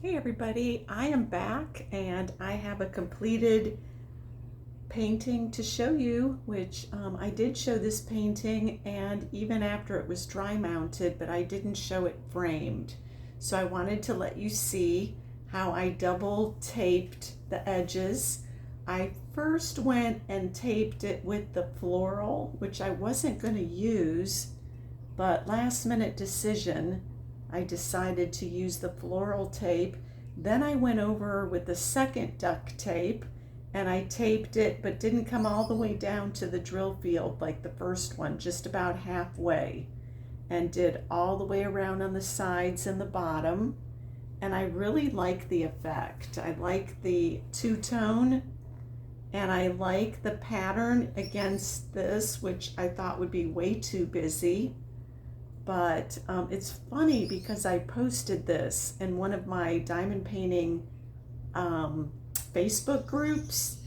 Hey everybody, I am back and I have a completed painting to show you, which I did show this painting and even after it was dry mounted, but I didn't show it framed. So I wanted to let you see how I double taped the edges. I first went and taped it with the floral, which I wasn't going to use, but last minute decision, I decided to use the floral tape. Then I went over with the second duct tape and I taped it, but didn't come all the way down to the drill field like the first one, just about halfway, and did all the way around on the sides and the bottom. And I really like the effect. I like the two-tone and I like the pattern against this, which I thought would be way too busy. But it's funny because I posted this in one of my diamond painting Facebook groups,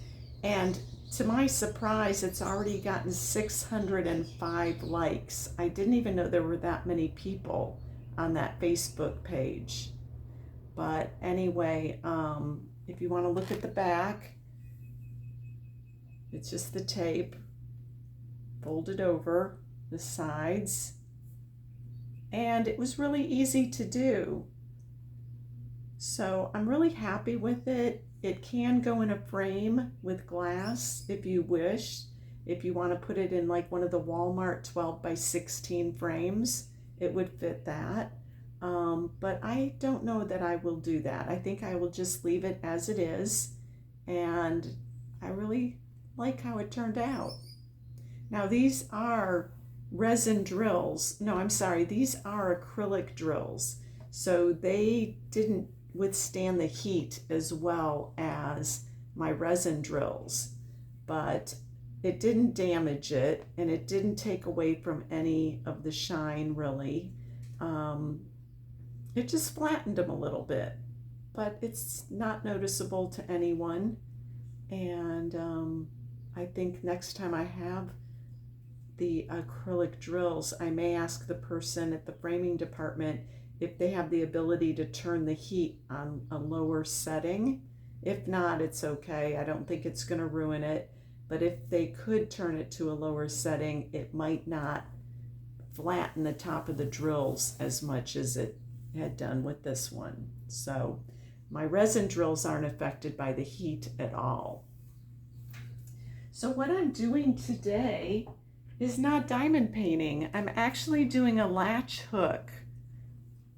and to my surprise, it's already gotten 605 likes. I didn't even know there were that many people on that Facebook page. But anyway, if you want to look at the back, it's just the tape folded over the sides. And it was really easy to do. So I'm really happy with it. It can go in a frame with glass if you wish. If you want to put it in like one of the Walmart 12 by 16 frames, it would fit that. But I don't know that I will do that. I think I will just leave it as it is. And I really like how it turned out. Now these are resin drills. No, I'm sorry, these are acrylic drills. So they didn't withstand the heat as well as my resin drills, but it didn't damage it and it didn't take away from any of the shine really. It just flattened them a little bit, but it's not noticeable to anyone. And I think next time I have the acrylic drills, I may ask the person at the framing department if they have the ability to turn the heat on a lower setting. If not, it's okay. I don't think it's going to ruin it. But if they could turn it to a lower setting, it might not flatten the top of the drills as much as it had done with this one. So my resin drills aren't affected by the heat at all. So what I'm doing today is not diamond painting. I'm actually doing a latch hook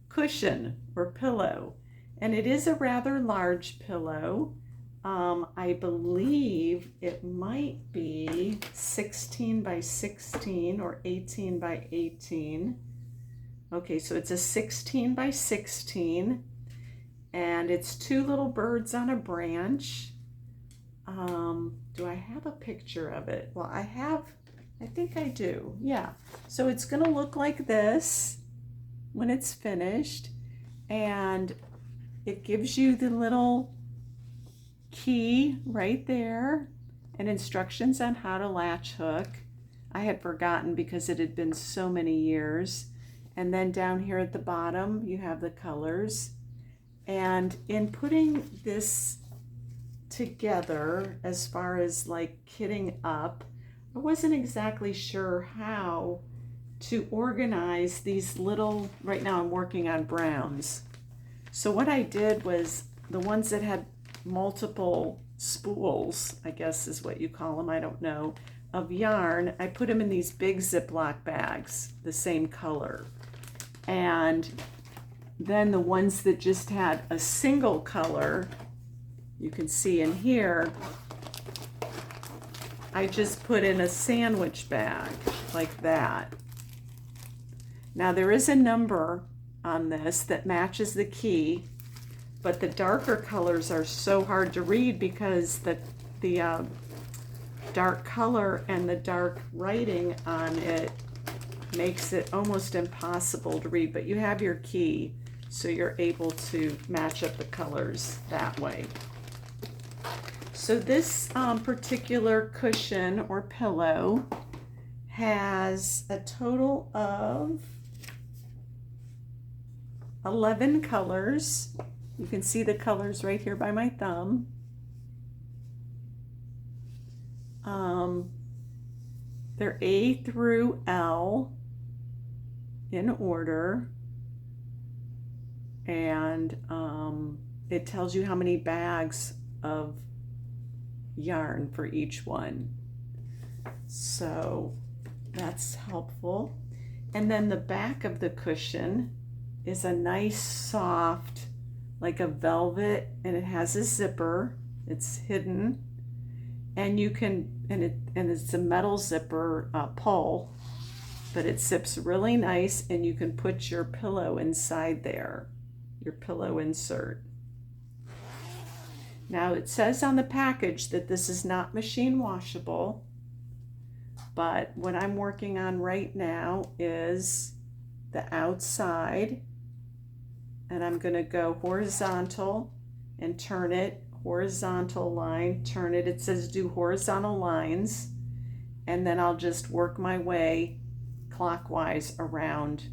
cushion or pillow, and it is a rather large pillow. I believe it might be 16 by 16 or 18 by 18. Okay, so it's a 16 by 16, and it's two little birds on a branch. Do I have a picture of it? Well, I think I do, yeah. So it's gonna look like this when it's finished, and it gives you the little key right there and instructions on how to latch hook. I had forgotten because it had been so many years. And then down here at the bottom, you have the colors. And in putting this together, as far as like kitting up, I wasn't exactly sure how to organize these little, right now I'm working on browns. So what I did was the ones that had multiple spools, I guess is what you call them, I don't know, of yarn, I put them in these big Ziploc bags, the same color. And then the ones that just had a single color, you can see in here, I just put in a sandwich bag like that. Now there is a number on this that matches the key, but the darker colors are so hard to read because the dark color and the dark writing on it makes it almost impossible to read, but you have your key, so you're able to match up the colors that way. So this particular cushion or pillow has a total of 11 colors, You can see the colors right here by my thumb. They're A through L in order, and it tells you how many bags of yarn for each one. So that's helpful. And then the back of the cushion is a nice soft, like a velvet, and it has a zipper. It's hidden, and you can, and it's a metal zipper pull, but it zips really nice, and you can put your pillow inside there, your pillow insert. Now it says on the package that this is not machine washable, but what I'm working on right now is the outside, and I'm going to go horizontal and turn it, horizontal line, turn it. It says do horizontal lines, and then I'll just work my way clockwise around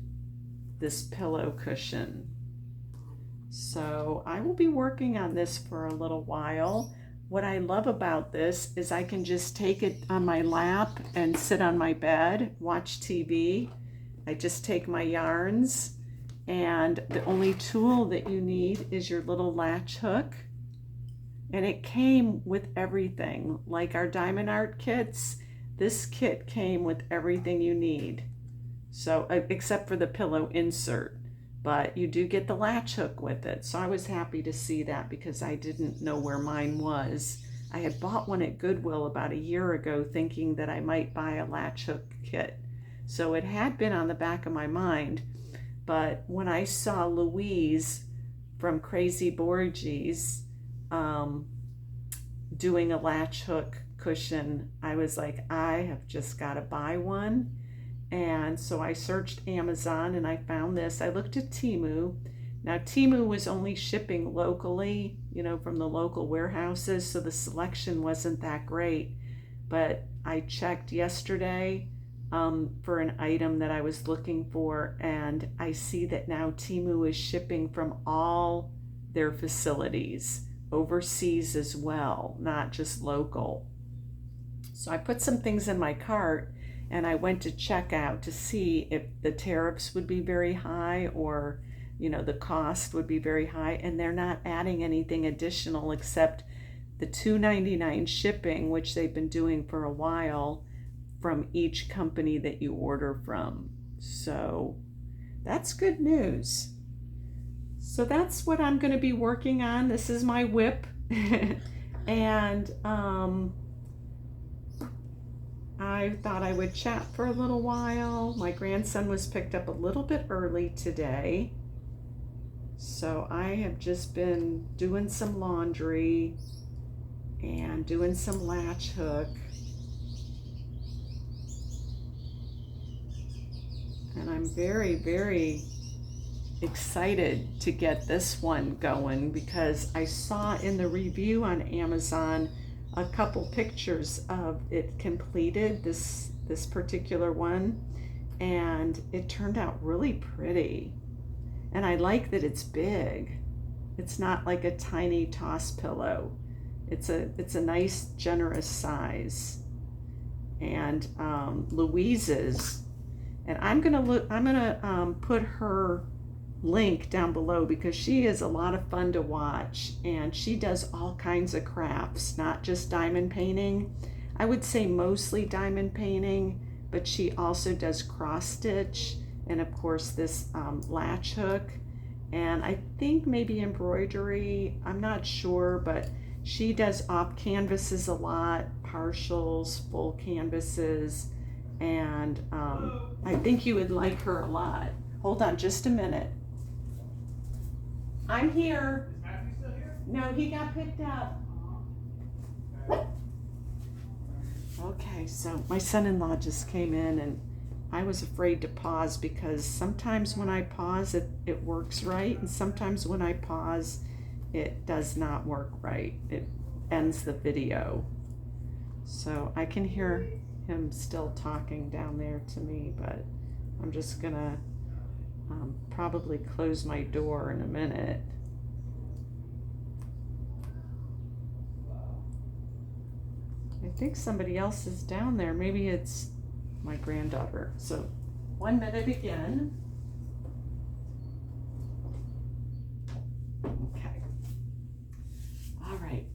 this pillow cushion. So I will be working on this for a little while. What I love about this is I can just take it on my lap and sit on my bed, watch TV. I just take my yarns, and the only tool that you need is your little latch hook. And it came with everything. Like our Diamond Art kits, this kit came with everything you need. So, except for the pillow insert, but you do get the latch hook with it. So I was happy to see that because I didn't know where mine was. I had bought one at Goodwill about a year ago thinking that I might buy a latch hook kit. So it had been on the back of my mind, but when I saw Louise from Crazy Borgies doing a latch hook cushion, I was like, I have just got to buy one. And so I searched Amazon and I found this. I looked at Temu. Now Temu was only shipping locally, from the local warehouses, so the selection wasn't that great. But I checked yesterday for an item that I was looking for, and I see that now Temu is shipping from all their facilities, overseas as well, not just local. So I put some things in my cart, and I went to check out to see if the tariffs would be very high or, the cost would be very high. And they're not adding anything additional except the $2.99 shipping, which they've been doing for a while from each company that you order from. So that's good news. So that's what I'm going to be working on. This is my whip. And I thought I would chat for a little while. My grandson was picked up a little bit early today, so I have just been doing some laundry and doing some latch hook. And I'm very, very excited to get this one going because I saw in the review on Amazon a couple pictures of it completed, this particular one, and it turned out really pretty. And I like that it's big. It's not like a tiny toss pillow. It's a nice generous size. And Louise's, and I'm gonna put her link down below because she is a lot of fun to watch, and she does all kinds of crafts, not just diamond painting. I would say mostly diamond painting, but she also does cross stitch, and of course this latch hook, and I think maybe embroidery. I'm not sure, but she does off canvases a lot, partials, full canvases, and I think you would like her a lot. Hold on just a minute. I'm here. Is Matthew still here? No, he got picked up. Okay, so my son-in-law just came in, and I was afraid to pause because sometimes when I pause it works right, and sometimes when I pause it does not work right. It ends the video. So I can hear him still talking down there to me, but I'm just gonna probably close my door in a minute. I think somebody else is down there. Maybe it's my granddaughter. So 1 minute again. Okay. All right.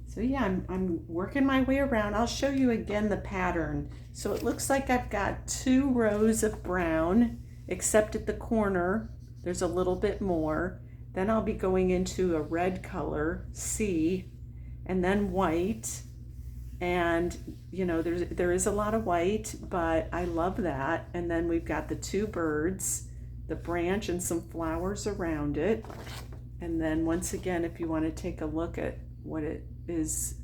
So yeah, I'm working my way around. I'll show you again the pattern. So it looks like I've got 2 rows of brown, except at the corner, there's a little bit more. Then I'll be going into a red color, C, and then white. And you know, there is a lot of white, but I love that. And then we've got the 2 birds, the branch and some flowers around it. And then once again, if you want to take a look at what it is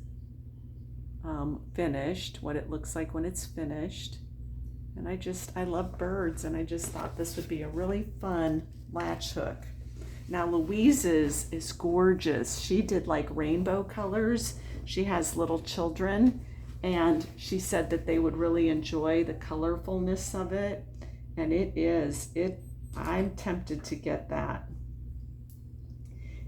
finished, what it looks like when it's finished. And I love birds, and I just thought this would be a really fun latch hook. Now Louise's is gorgeous. She did like rainbow colors. She has little children, and she said that they would really enjoy the colorfulness of it. And I'm tempted to get that.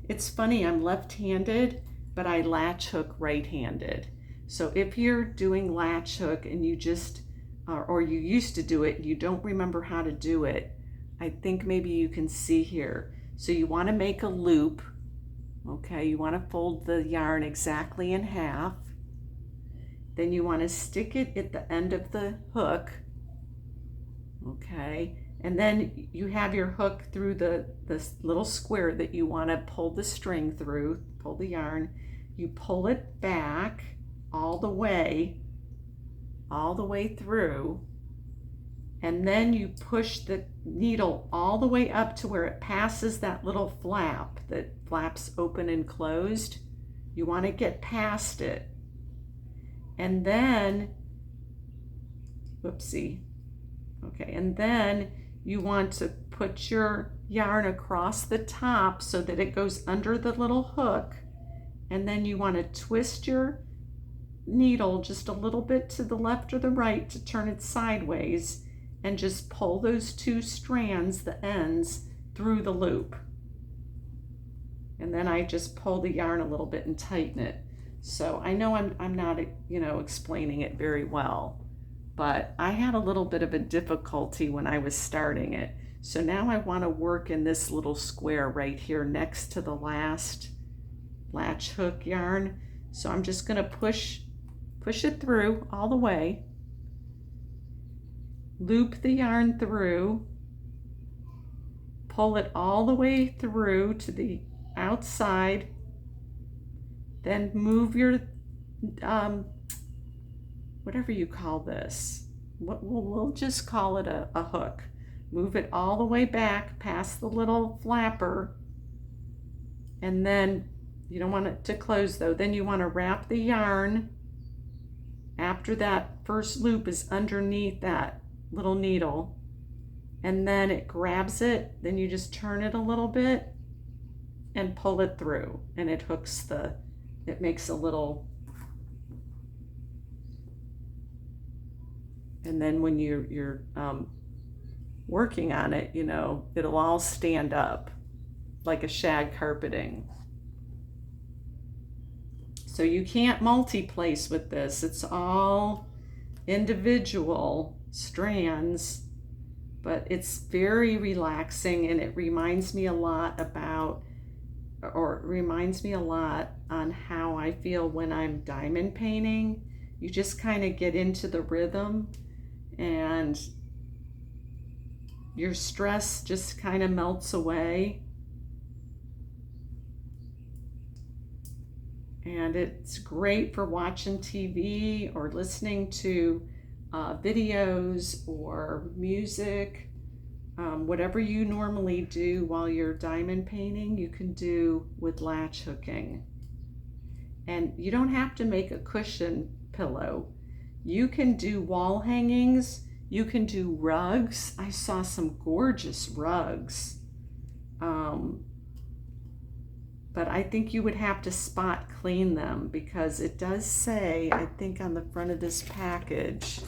It's funny, I'm left-handed, but I latch hook right-handed. So if you're doing latch hook and you just, or you used to do it, and you don't remember how to do it, I think maybe you can see here. So you want to make a loop, okay? You want to fold the yarn exactly in half. Then you want to stick it at the end of the hook, okay? And then you have your hook through this little square that you want to pull the string through, pull the yarn. You pull it back all the way through, and then you push the needle all the way up to where it passes that little flap that flaps open and closed. You want to get past it. And then, whoopsie. Okay, and then you want to put your yarn across the top so that it goes under the little hook. And then you want to twist your needle just a little bit to the left or the right to turn it sideways, and just pull those 2 strands, the ends, through the loop. And then I just pull the yarn a little bit and tighten it. So I know I'm not, explaining it very well, but I had a little bit of a difficulty when I was starting it. So now I want to work in this little square right here next to the last latch hook yarn. So I'm just going to push it through all the way, loop the yarn through, pull it all the way through to the outside, then move your whatever you call this, we'll just call it a hook. Move it all the way back past the little flapper, and then you don't want it to close though. Then you want to wrap the yarn after that first loop is underneath that little needle, and then it grabs it. Then you just turn it a little bit and pull it through, and it hooks it makes a little, and then when you're working on it, it'll all stand up like a shag carpeting. So you can't multi-place with this. It's all individual strands, but it's very relaxing, and it reminds me a lot on how I feel when I'm diamond painting. You just kind of get into the rhythm, and your stress just kind of melts away. And it's great for watching TV or listening to videos or music. Whatever you normally do while you're diamond painting, you can do with latch hooking. And you don't have to make a cushion pillow. You can do wall hangings. You can do rugs. I saw some gorgeous rugs. But I think you would have to spot clean them, because it does say, I think on the front of this package,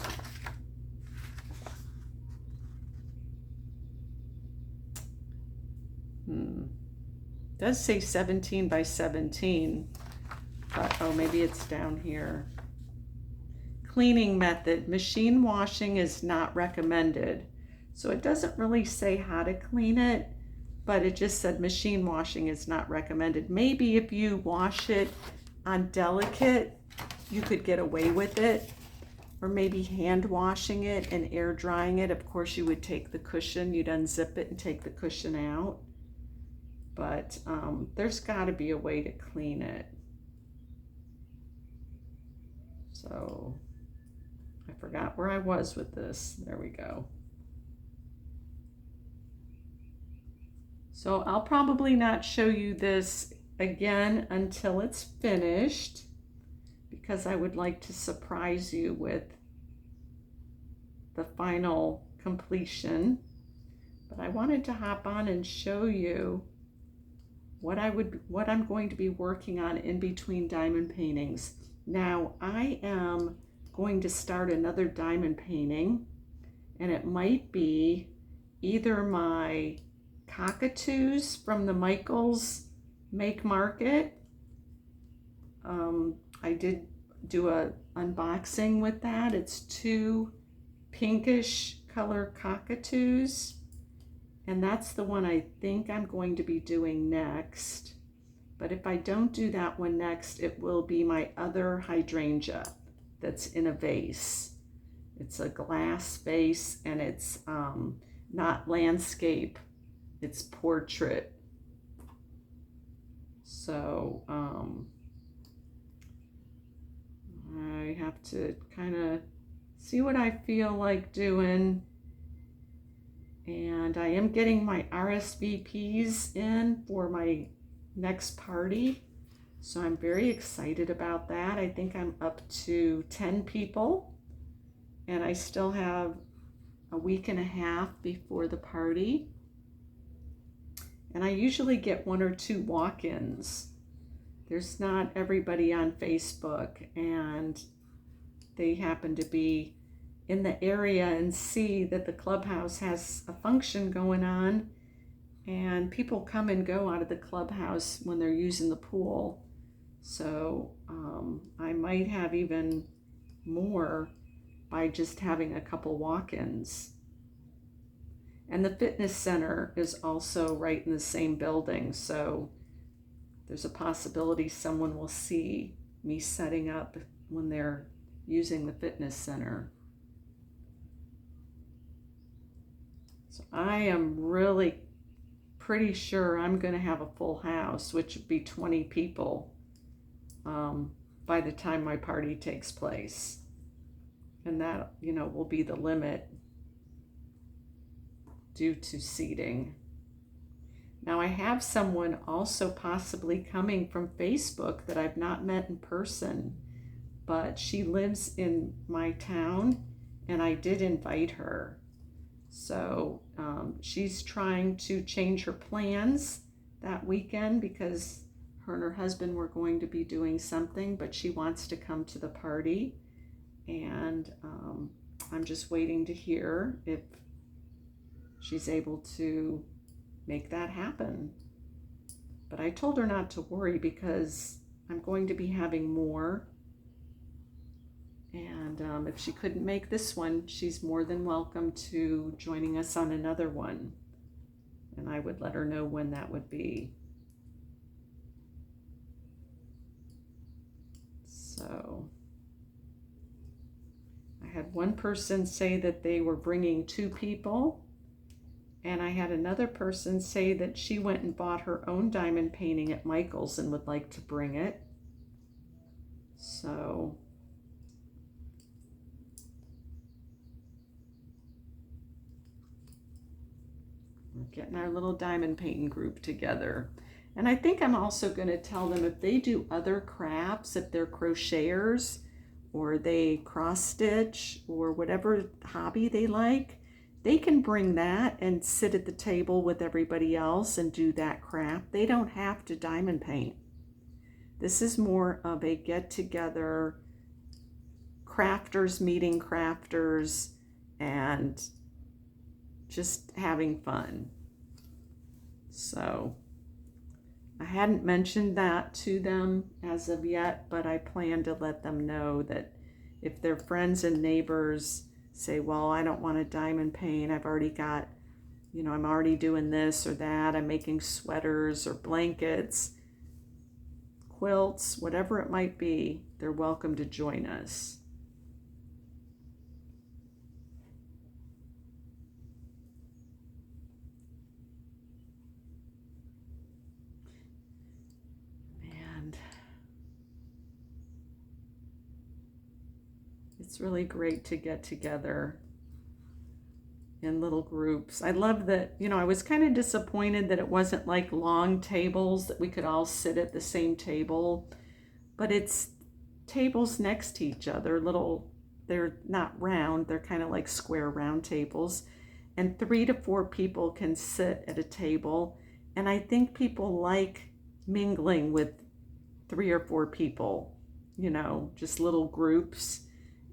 does say 17 by 17, but oh, maybe it's down here. Cleaning method, machine washing is not recommended. So it doesn't really say how to clean it, but it just said machine washing is not recommended. Maybe if you wash it on delicate, you could get away with it, or maybe hand washing it and air drying it. Of course, you would take the cushion, you'd unzip it and take the cushion out, but there's got to be a way to clean it. So I forgot where I was with this. There we go. So I'll probably not show you this again until it's finished, because I would like to surprise you with the final completion. But I wanted to hop on and show you what I'm going to be working on in between diamond paintings. Now I am going to start another diamond painting, and it might be either my cockatoos from the Michaels Make Market. I did do a unboxing with that. It's 2 pinkish color cockatoos, and that's the one I think I'm going to be doing next. But if I don't do that one next, it will be my other hydrangea that's in a vase. It's a glass vase, and it's not landscape, it's portrait. So I have to kind of see what I feel like doing. And I am getting my RSVPs in for my next party, so I'm very excited about that. I think I'm up to 10 people, and I still have a week and a half before the party. And I usually get 1 or 2 walk-ins. There's not everybody on Facebook, and they happen to be in the area and see that the clubhouse has a function going on, and people come and go out of the clubhouse when they're using the pool. So I might have even more by just having a couple walk-ins. And the fitness center is also right in the same building, so there's a possibility someone will see me setting up when they're using the fitness center. So I am really pretty sure I'm going to have a full house, which would be 20 people by the time my party takes place. And that, will be the limit due to seating. Now I have someone also possibly coming from Facebook that I've not met in person, but she lives in my town, and I did invite her. So she's trying to change her plans that weekend because her and her husband were going to be doing something, but she wants to come to the party. And I'm just waiting to hear if she's able to make that happen. But I told her not to worry because I'm going to be having more. And if she couldn't make this one, she's more than welcome to joining us on another one. And I would let her know when that would be. So I had one person say that they were bringing 2 people. And I had another person say that she went and bought her own diamond painting at Michael's and would like to bring it. So we're getting our little diamond painting group together. And I think I'm also going to tell them if they do other crafts, if they're crocheters or they cross stitch or whatever hobby they like, they can bring that and sit at the table with everybody else and do that craft. They don't have to diamond paint. This is more of a get-together, crafters meeting crafters and just having fun. So I hadn't mentioned that to them as of yet, but I plan to let them know that if their friends and neighbors say, well, I don't want a diamond paint, I've already got, I'm already doing this or that, I'm making sweaters or blankets, quilts, whatever it might be, they're welcome to join us. And it's really great to get together in little groups. I love that, I was kind of disappointed that it wasn't like long tables that we could all sit at the same table, but it's tables next to each other, they're not round, they're kind of like square round tables, and 3 to 4 people can sit at a table. And I think people like mingling with 3 or 4 people, just little groups,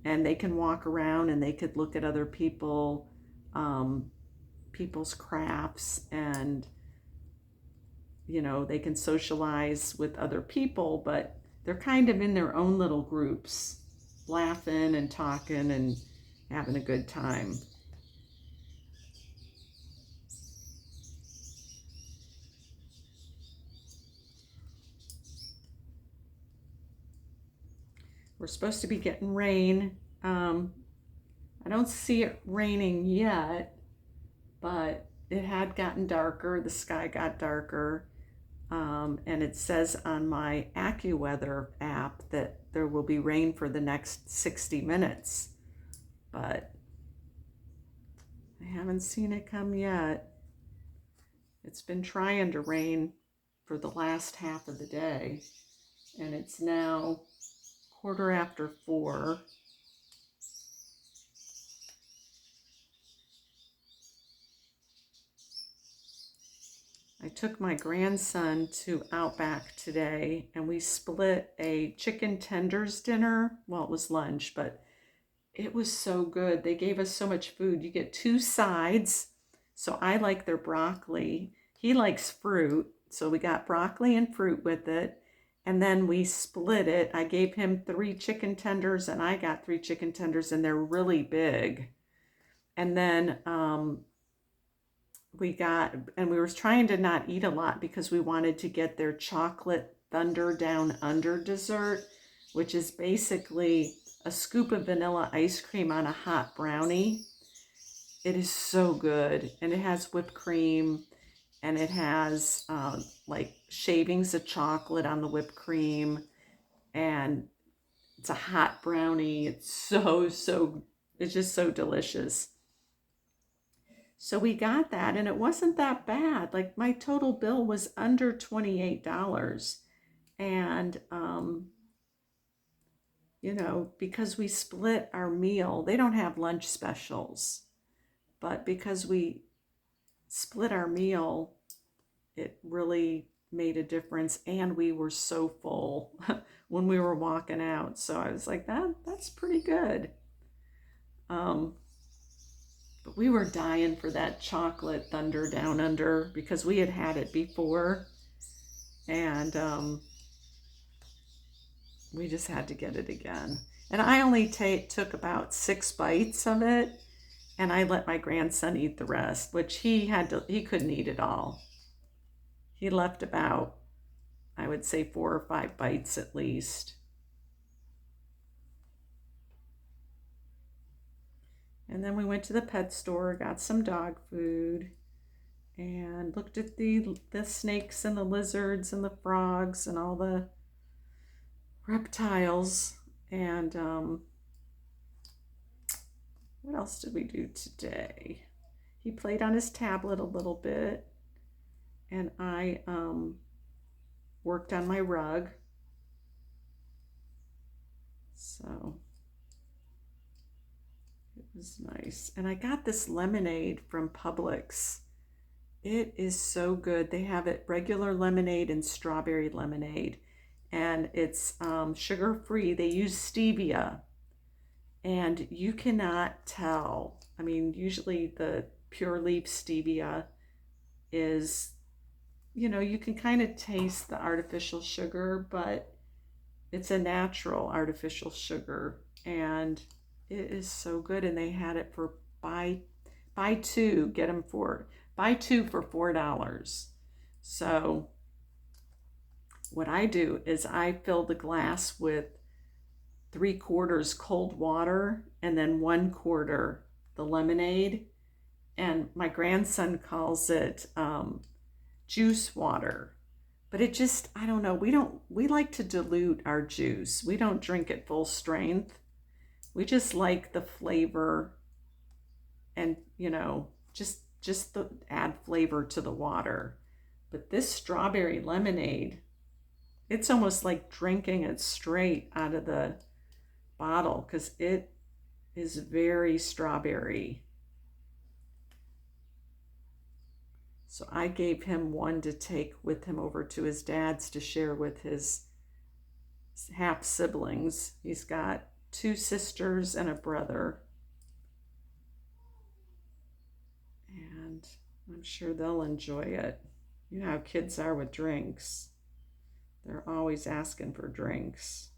and they can walk around and they could look at other people's crafts, and they can socialize with other people, but they're kind of in their own little groups, laughing and talking and having a good time. We're supposed to be getting rain. I don't see it raining yet, but it had gotten darker. The sky got darker. And it says on my AccuWeather app that there will be rain for the next 60 minutes, but I haven't seen it come yet. It's been trying to rain for the last half of the day, and it's now 4:15. I took my grandson to Outback today, and we split a chicken tenders dinner. Well, it was lunch, but it was so good. They gave us so much food. You get 2 sides. So I like their broccoli. He likes fruit. So we got broccoli and fruit with it. And then we split it. I gave him 3 chicken tenders and I got 3 chicken tenders, and they're really big. And then we were trying to not eat a lot because we wanted to get their chocolate Thunder Down Under dessert, which is basically a scoop of vanilla ice cream on a hot brownie. It is so good, and it has whipped cream, and it has like shavings of chocolate on the whipped cream, and it's a hot brownie. It's it's just so delicious. So we got that, and it wasn't that bad. Like, my total bill was under $28. And, because we split our meal, they don't have lunch specials, but because we split our meal, it really made a difference. And we were so full when we were walking out. So I was like, that's pretty good. But we were dying for that chocolate Thunder Down Under because we had it before, and we just had to get it again. And I only took about 6 bites of it, and I let my grandson eat the rest, which he couldn't eat it all. He left about, I would say, 4 or 5 bites at least. And then we went to the pet store, got some dog food, and looked at the snakes and the lizards and the frogs and all the reptiles. And what else did we do today? He played on his tablet a little bit, and I worked on my rug. So it was nice. And I got this lemonade from Publix. It is so good. They have it regular lemonade and strawberry lemonade, and it's sugar-free. They use stevia, and you cannot tell. I mean, usually the pure leaf stevia is, you know, you can kind of taste the artificial sugar, but it's a natural artificial sugar, and it is so good. And they had it for buy two, get them for buy two for $4. So what I do is I fill the glass with 3/4 cold water and then 1/4 the lemonade. And my grandson calls it juice water. But it just, I don't know, we like to dilute our juice. We don't drink it full strength. We just like the flavor and, you know, just the add flavor to the water. But this strawberry lemonade, it's almost like drinking it straight out of the bottle because it is very strawberry. So I gave him one to take with him over to his dad's to share with his half siblings. He's got 2 sisters and a brother. And I'm sure they'll enjoy it. You know how kids are with drinks. They're always asking for drinks.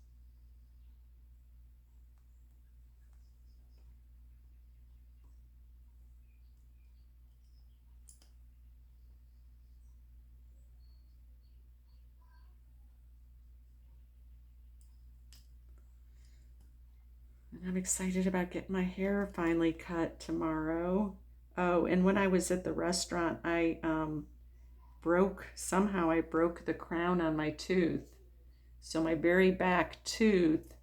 And I'm excited about getting my hair finally cut tomorrow. Oh, and when I was at the restaurant, I somehow I broke the crown on my tooth. So my very back tooth,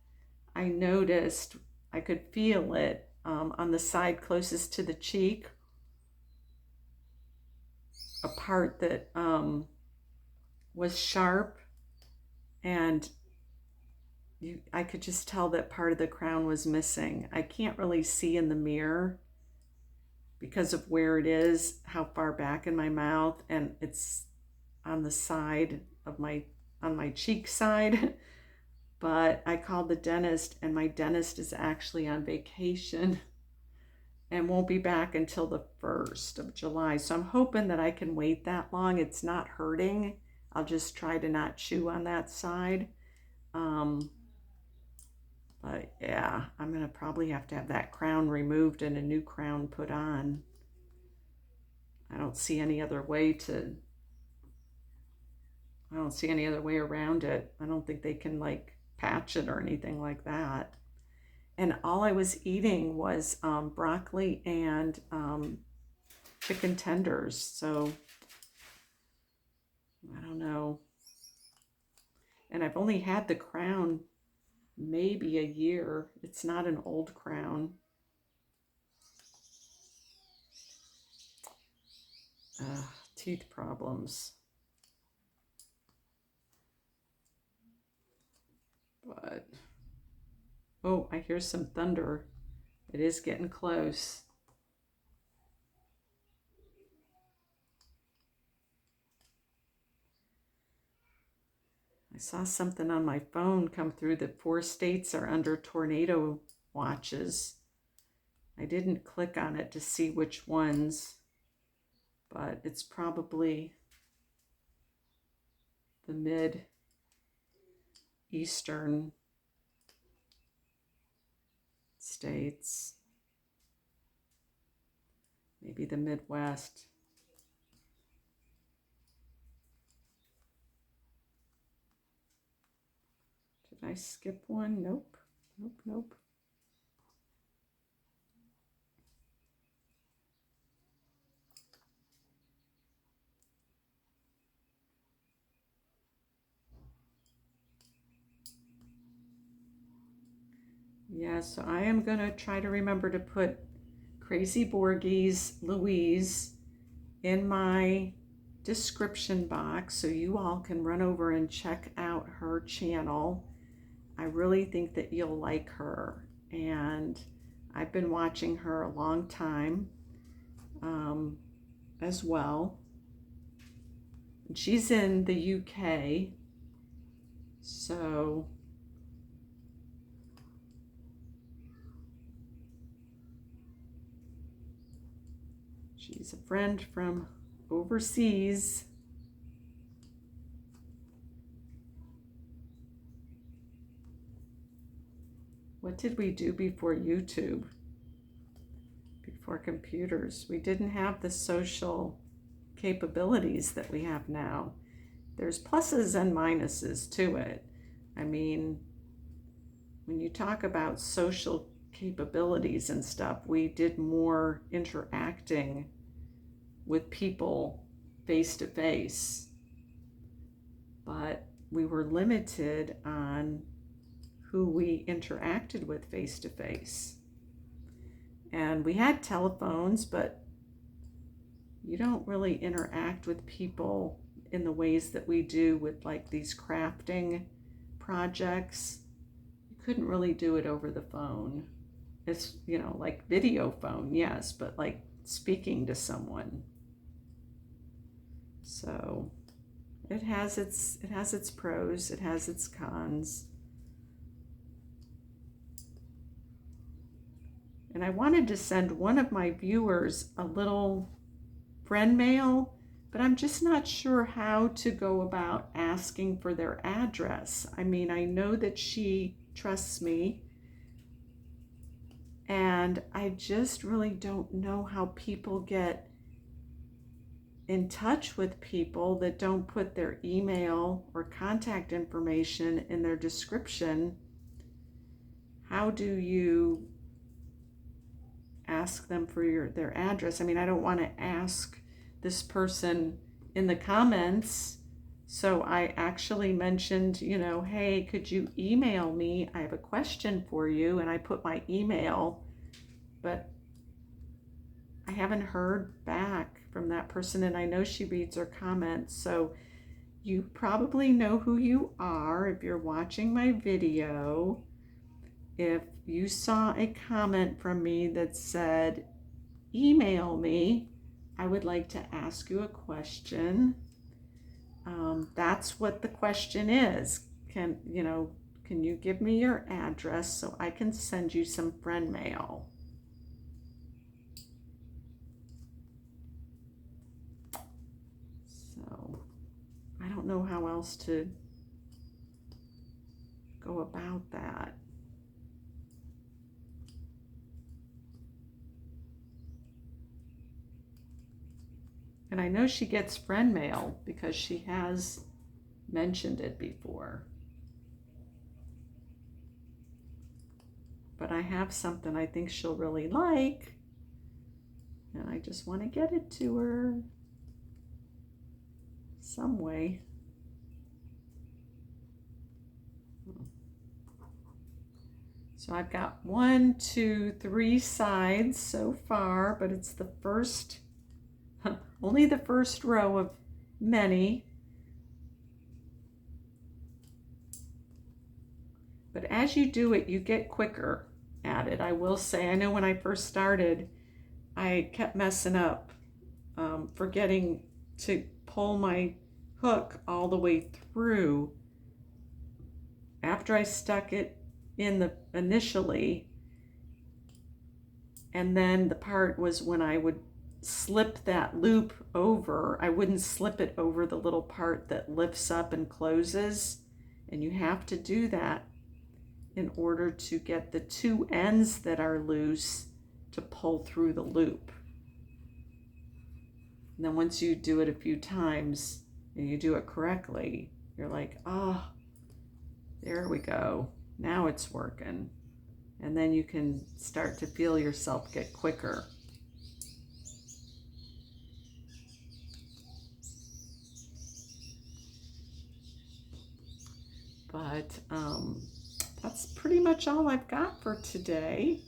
I noticed, I could feel it on the side closest to the cheek, a part that was sharp, and I could just tell that part of the crown was missing. I can't really see in the mirror because of where it is, how far back in my mouth, and it's on the side of on my cheek side. But I called the dentist, and my dentist is actually on vacation and won't be back until the 1st of July. So I'm hoping that I can wait that long. It's not hurting. I'll just try to not chew on that side. But yeah, I'm going to probably have to have that crown removed and a new crown put on. I don't see any other way around it. I don't think they can like patch it or anything like that. And all I was eating was broccoli and chicken tenders. So I don't know. And I've only had the crown maybe a year. It's not an old crown. Teeth problems. But, oh, I hear some thunder. It is getting close. I saw something on my phone come through that 4 states are under tornado watches. I didn't click on it to see which ones, but it's probably the mid-eastern states, maybe the Midwest. Did I skip one? Nope. Nope. Yeah, so I am going to try to remember to put Crazy Borgie's Louise in my description box so you all can run over and check out her channel. I really think that you'll like her, and I've been watching her a long time as well. And she's in the UK, so she's a friend from overseas. what did we do before YouTube? Before computers? We didn't have the social capabilities that we have now. There's pluses and minuses to it. I mean, when you talk about social capabilities and stuff, we did more interacting with people face to face, but we were limited on who we interacted with face to face. And we had telephones, but you don't really interact with people in the ways that we do with like these crafting projects. You couldn't really do it over the phone. It's, you know, like video phone, yes, but like speaking to someone. So it has its pros, it has its cons. And I wanted to send one of my viewers a little friend mail, but I'm just not sure how to go about asking for their address. I mean, I know that she trusts me, and I just really don't know how people get in touch with people that don't put their email or contact information in their description. How do you ask them for their address? I mean, I don't want to ask this person in the comments, so I actually mentioned, you know, hey, could you email me? I have a question for you, and I put my email, but I haven't heard back from that person, and I know she reads her comments, so you probably know who you are if you're watching my video. If you saw a comment from me that said, email me, I would like to ask you a question. That's what the question is. Can you give me your address so I can send you some friend mail? So I don't know how else to go about that. And I know she gets friend mail because she has mentioned it before. But I have something I think she'll really like, and I just want to get it to her some way. So I've got 1, 2, 3 sides so far, but it's the first, only the first row of many. But as you do it, you get quicker at it. I will say, I know when I first started, I kept messing up, forgetting to pull my hook all the way through. After I stuck it in initially, and then the part was when I would slip that loop over, I wouldn't slip it over the little part that lifts up and closes, and you have to do that in order to get the 2 ends that are loose to pull through the loop. And then once you do it a few times and you do it correctly, you're like, oh, there we go. Now it's working. And then you can start to feel yourself get quicker. But that's pretty much all I've got for today.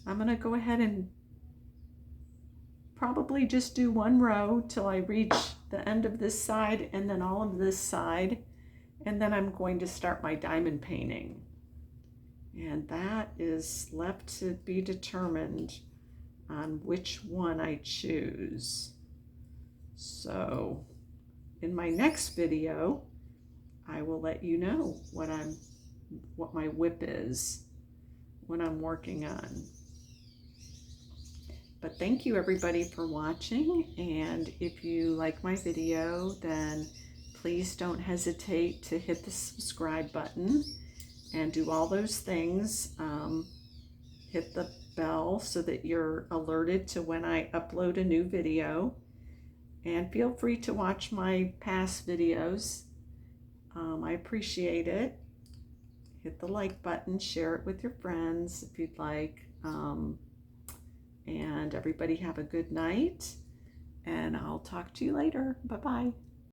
I'm gonna go ahead and probably just do 1 row till I reach the end of this side and then all of this side. And then I'm going to start my diamond painting. And that is left to be determined on which one I choose. So in my next video, I will let you know what my whip is, what I'm working on. But thank you everybody for watching, and if you like my video, then please don't hesitate to hit the subscribe button and do all those things. Hit the bell so that you're alerted to when I upload a new video. And feel free to watch my past videos. I appreciate it. Hit the like button, share it with your friends if you'd like. And everybody have a good night. And I'll talk to you later. Bye-bye.